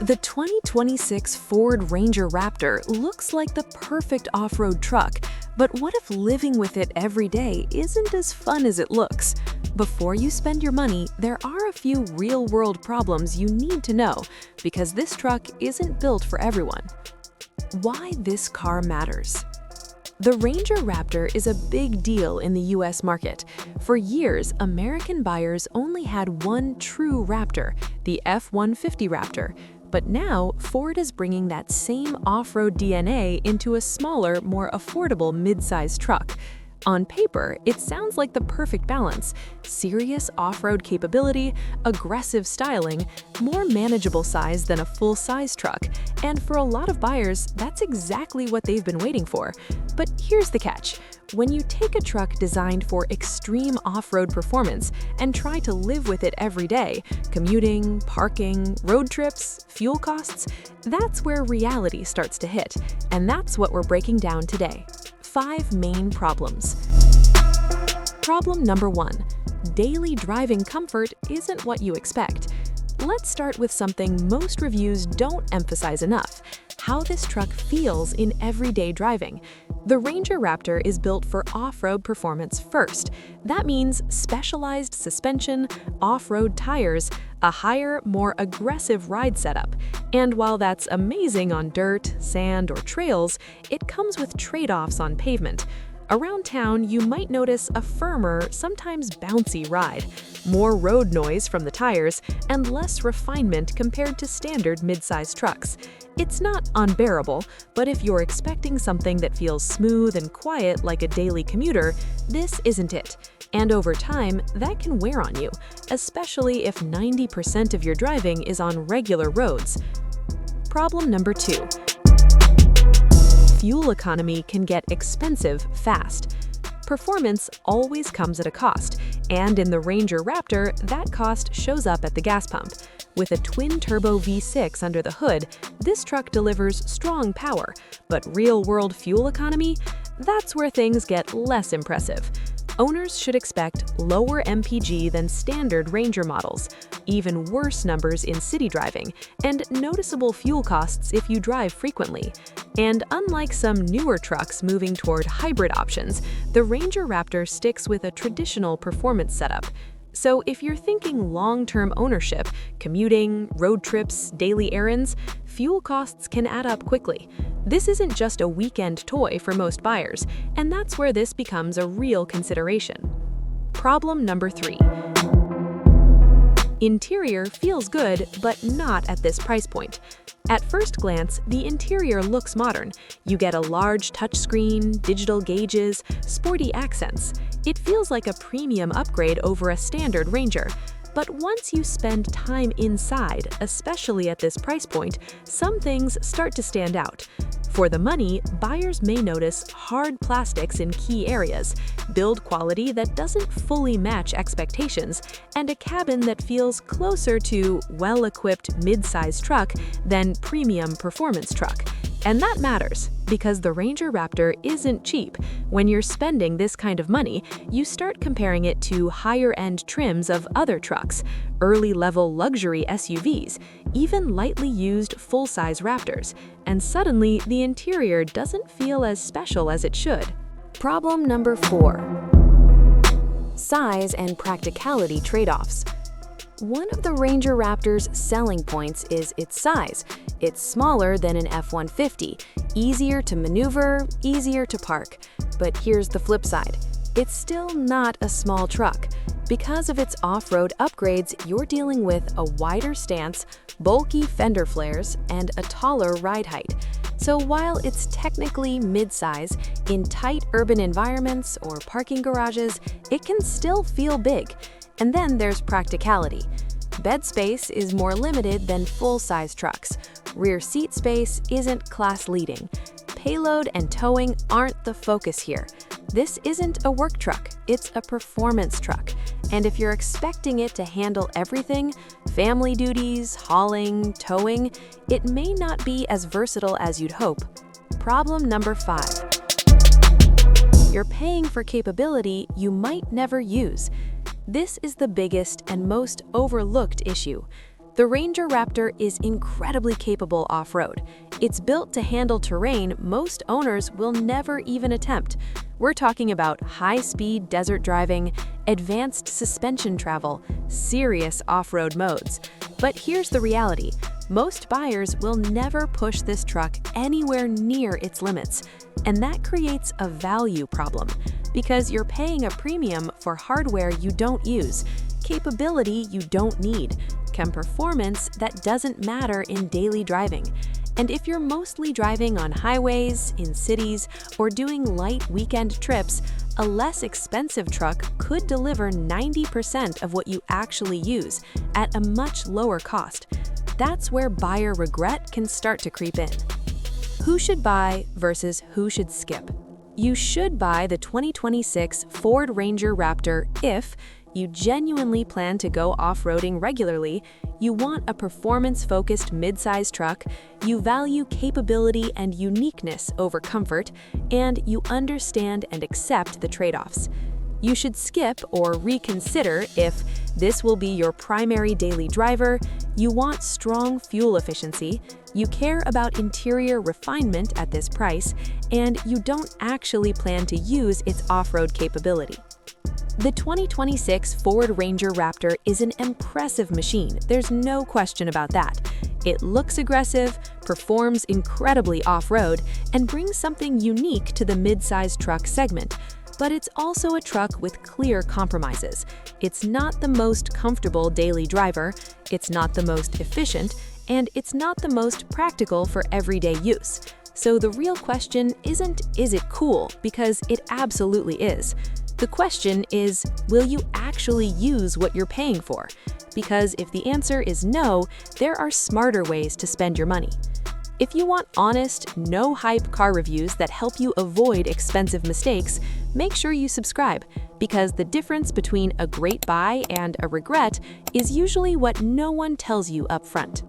The 2026 Ford Ranger Raptor looks like the perfect off-road truck, but what if living with it every day isn't as fun as it looks? Before you spend your money, there are a few real-world problems you need to know, because this truck isn't built for everyone. Why this car matters. The Ranger Raptor is a big deal in the US market. For years, American buyers only had one true Raptor, the F-150 Raptor. But now, Ford is bringing that same off-road DNA into a smaller, more affordable mid-size truck. On paper, it sounds like the perfect balance: serious off-road capability, aggressive styling, more manageable size than a full-size truck, and for a lot of buyers, that's exactly what they've been waiting for. But here's the catch. When you take a truck designed for extreme off-road performance and try to live with it every day, commuting, parking, road trips, fuel costs, that's where reality starts to hit. And that's what we're breaking down today. 5 main problems. Problem number 1. Daily driving comfort isn't what you expect. Let's start with something most reviews don't emphasize enough: how this truck feels in everyday driving. The Ranger Raptor is built for off-road performance first. That means specialized suspension, off-road tires, a higher, more aggressive ride setup. And while that's amazing on dirt, sand, or trails, it comes with trade-offs on pavement. Around town, you might notice a firmer, sometimes bouncy ride, more road noise from the tires, and less refinement compared to standard mid-size trucks. It's not unbearable, but if you're expecting something that feels smooth and quiet like a daily commuter, this isn't it. And over time, that can wear on you, especially if 90% of your driving is on regular roads. Problem number 2. Fuel economy can get expensive fast. Performance always comes at a cost, and in the Ranger Raptor, that cost shows up at the gas pump. With a twin-turbo V6 under the hood, this truck delivers strong power, but real-world fuel economy? That's where things get less impressive. Owners should expect lower MPG than standard Ranger models, even worse numbers in city driving, and noticeable fuel costs if you drive frequently. And unlike some newer trucks moving toward hybrid options, the Ranger Raptor sticks with a traditional performance setup. So if you're thinking long-term ownership, commuting, road trips, daily errands, fuel costs can add up quickly. This isn't just a weekend toy for most buyers, and that's where this becomes a real consideration. Problem number 3. Interior feels good, but not at this price point. At first glance, the interior looks modern. You get a large touchscreen, digital gauges, sporty accents. It feels like a premium upgrade over a standard Ranger. But once you spend time inside, especially at this price point, some things start to stand out. For the money, buyers may notice hard plastics in key areas, build quality that doesn't fully match expectations, and a cabin that feels closer to well-equipped mid-size truck than premium performance truck. And that matters, because the Ranger Raptor isn't cheap. When you're spending this kind of money, you start comparing it to higher-end trims of other trucks, early-level luxury SUVs, even lightly used full-size Raptors, and suddenly the interior doesn't feel as special as it should. Problem number 4. Size and practicality trade-offs. One of the Ranger Raptor's selling points is its size. It's smaller than an F-150, easier to maneuver, easier to park. But here's the flip side. It's still not a small truck. Because of its off-road upgrades, you're dealing with a wider stance, bulky fender flares, and a taller ride height. So while it's technically mid-size, in tight urban environments or parking garages, it can still feel big. And then there's practicality. Bed space is more limited than full-size trucks. Rear seat space isn't class-leading. Payload and towing aren't the focus here. This isn't a work truck, it's a performance truck. And if you're expecting it to handle everything, family duties, hauling, towing, it may not be as versatile as you'd hope. Problem number 5. You're paying for capability you might never use. This is the biggest and most overlooked issue. The Ranger Raptor is incredibly capable off-road. It's built to handle terrain most owners will never even attempt. We're talking about high-speed desert driving, advanced suspension travel, serious off-road modes. But here's the reality. Most buyers will never push this truck anywhere near its limits, and that creates a value problem because you're paying a premium for hardware you don't use, capability you don't need, performance that doesn't matter in daily driving. And if you're mostly driving on highways, in cities, or doing light weekend trips, a less expensive truck could deliver 90% of what you actually use at a much lower cost. That's where buyer regret can start to creep in. Who should buy versus who should skip? You should buy the 2026 Ford Ranger Raptor if you genuinely plan to go off-roading regularly, you want a performance-focused midsize truck, you value capability and uniqueness over comfort, and you understand and accept the trade-offs. You should skip or reconsider if this will be your primary daily driver, you want strong fuel efficiency, you care about interior refinement at this price, and you don't actually plan to use its off-road capability. The 2026 Ford Ranger Raptor is an impressive machine, there's no question about that. It looks aggressive, performs incredibly off-road, and brings something unique to the mid-size truck segment. But it's also a truck with clear compromises. It's not the most comfortable daily driver, it's not the most efficient, and it's not the most practical for everyday use. So the real question isn't, is it cool? Because it absolutely is. The question is, will you actually use what you're paying for? Because if the answer is no, there are smarter ways to spend your money. If you want honest, no-hype car reviews that help you avoid expensive mistakes, make sure you subscribe, because the difference between a great buy and a regret is usually what no one tells you up front.